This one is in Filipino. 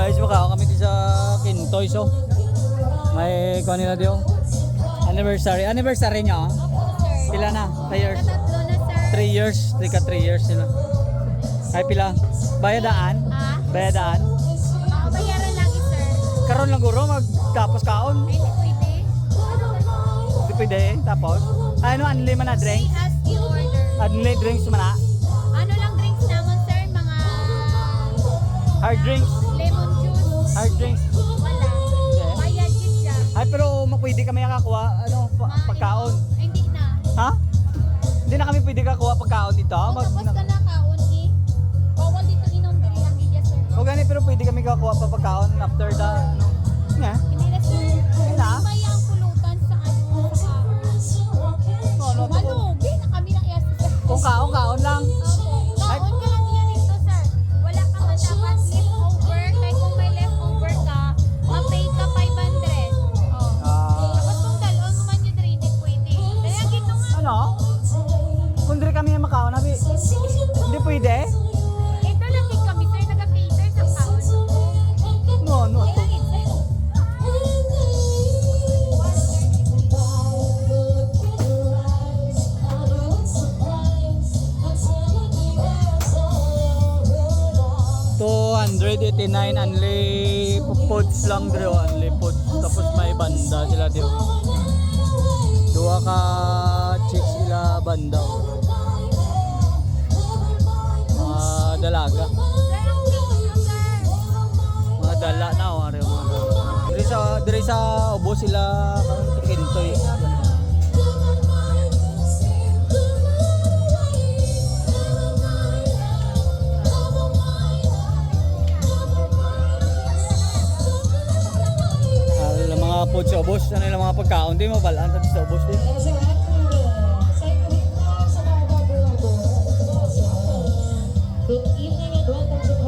guys, mukha kami dito sa Kintoy so. May kuha nila dito. Anniversary. Anniversary niya oh. Pila na? 3 years. Tatlo na, sir. 3 years. 3 years sila. Ay pila. Bayadaan? Ha? Bayadaan? Oo, bayaran lagi, sir. Karon lang guro magtapos kaon. Ay, hindi pwede. Di pwede tapos. Ano unli man na Pay drinks? as you order. Unli drinks man na. Ano lang drinks naman, sir? Mga Hard drinks. lemon juice. Hard drinks. Wala. Okay. Bayad yun siya. Ay pero pwede kami nakakuha ano pagkaon. Ay, hindi na. Ha? Hindi na kami pwede kakuha pagkaon dito. O, tapos ka na kaon, eh. Bawal dito inom diri lang gidya, sir. O gani pero pwede kami kakuha pa pagkaon after the ano. Nga. Hindi na, sir. Hindi na? May ang pulutan sa ano, sa Ano to? malugi na kami ng yes, sir. Kung kaon lang. Opo. Kaon ka lang yan dito, sir. Wala ka man dapat leftover. Kaya kung may leftover ka, ma-pay ka 500. Oh. Tapos kung dalawang naman yun rin, hindi pwede. Kaya gito nga. Ano? Kung di kami makaon nabi. Hindi pwede? Ito lang din kami, sir. Nag-cater sa kaon. No, no. Kaya lang, sir. 289 only foods lang dito, only foods. Tapos may banda sila dito. Dua ka chicks sila banda. Mga dalaga. Sir, ang cute nyo, sir. Mga dala na o mga dala. Diri sa ubo sila sa Kintoy. Mga food sa ubos, ano yung mga pagkaon, di mo balaan sa ubos din.